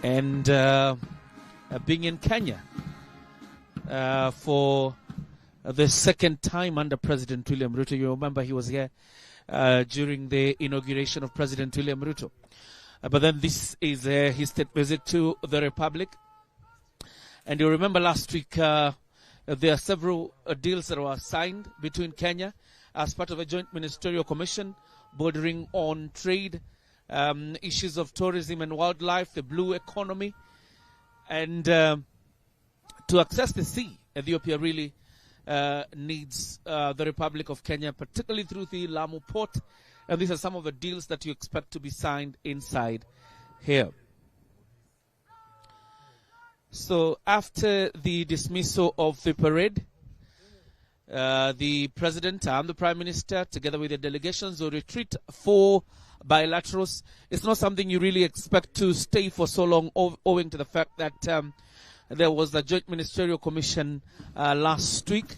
and being in Kenya for the second time under President William Ruto. You remember he was here during the inauguration of President William Ruto. But then this is his state visit to the Republic. And you remember last week there are several deals that were signed between Kenya as part of a joint ministerial commission bordering on trade, issues of tourism and wildlife, the blue economy. And to access the sea, Ethiopia really needs the Republic of Kenya, particularly through the Lamu port. And these are some of the deals that you expect to be signed inside here. So after the dismissal of the parade, the President and the Prime Minister, together with the delegations, will retreat for bilaterals. It's not something you really expect to stay for so long, owing to the fact that there was a joint ministerial commission last week.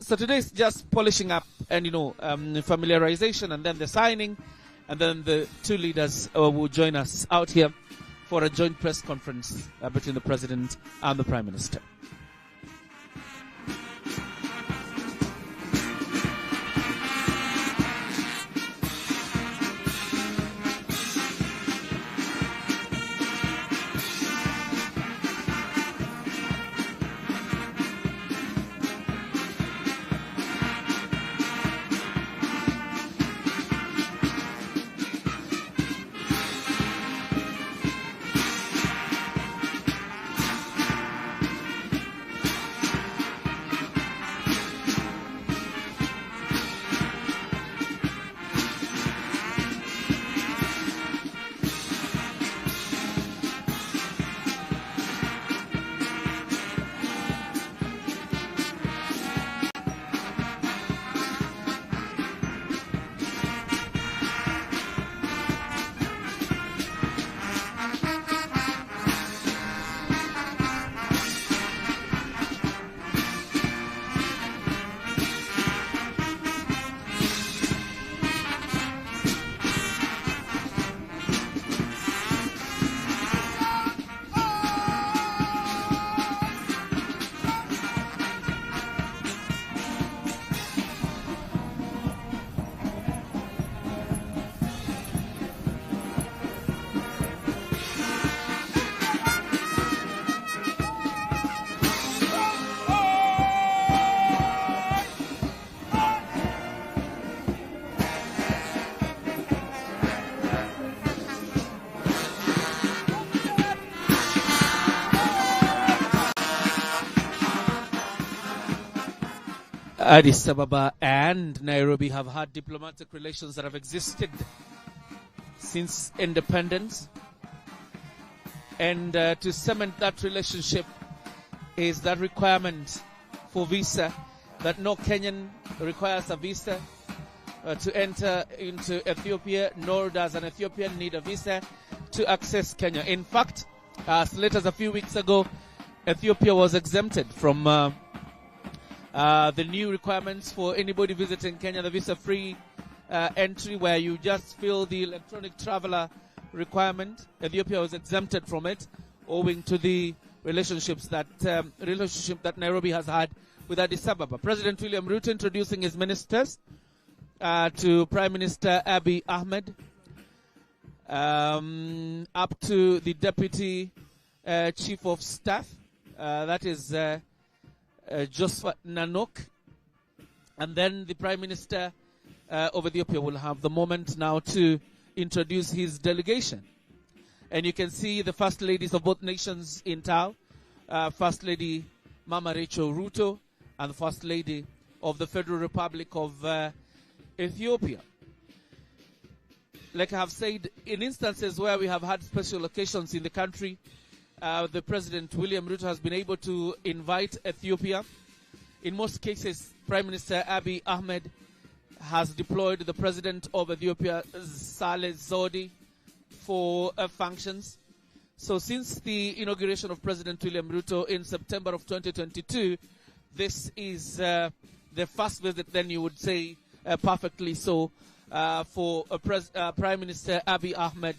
So today is just polishing up and, familiarization, and then the signing, and then the two leaders will join us out here for a joint press conference between the President and the Prime Minister. Addis Ababa and Nairobi have had diplomatic relations that have existed since independence. And to cement that relationship is that requirement for visa, that no Kenyan requires a visa to enter into Ethiopia, nor does an Ethiopian need a visa to access Kenya. In fact, as late as a few weeks ago, Ethiopia was exempted from the new requirements for anybody visiting Kenya, the visa-free entry, where you just fill the electronic traveler requirement. Ethiopia was exempted from it, owing to the relationship that Nairobi has had with Addis Ababa. President William Ruto introducing his ministers to Prime Minister Abiy Ahmed, up to the Deputy Chief of Staff, that is Josephat Nanok, and then the Prime Minister of Ethiopia will have the moment now to introduce his delegation. And you can see the First Ladies of both nations in town, First Lady Mama Rachel Ruto and the First Lady of the Federal Republic of Ethiopia. Like I have said, in instances where we have had special occasions in the country, the President William Ruto has been able to invite Ethiopia. In most cases, Prime Minister Abiy Ahmed has deployed the President of Ethiopia, Saleh Zodi, for functions. So since the inauguration of President William Ruto in September of 2022, this is the first visit, then you would say perfectly so, for Prime Minister Abiy Ahmed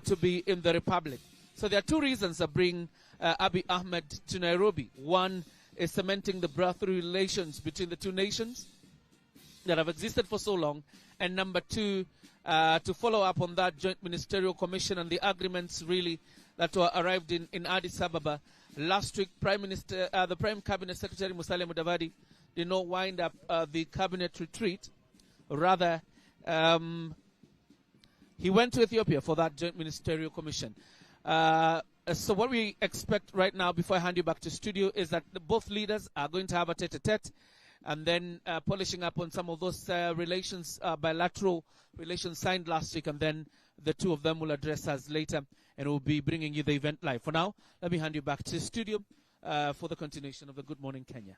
to be in the Republic. So there are two reasons that bring Abiy Ahmed to Nairobi. One is cementing the brotherly relations between the two nations that have existed for so long. And number two, to follow up on that joint ministerial commission and the agreements really that were arrived in Addis Ababa. Last week, the Prime Cabinet Secretary Musalia Mudavadi did not wind up the cabinet retreat. Rather, he went to Ethiopia for that joint ministerial commission. So what we expect right now, before I hand you back to studio, is that both leaders are going to have a tete-a-tete and then polishing up on some of those relations, bilateral relations signed last week, and then the two of them will address us later, and we'll be bringing you the event live. For now, let me hand you back to studio for the continuation of the Good Morning Kenya.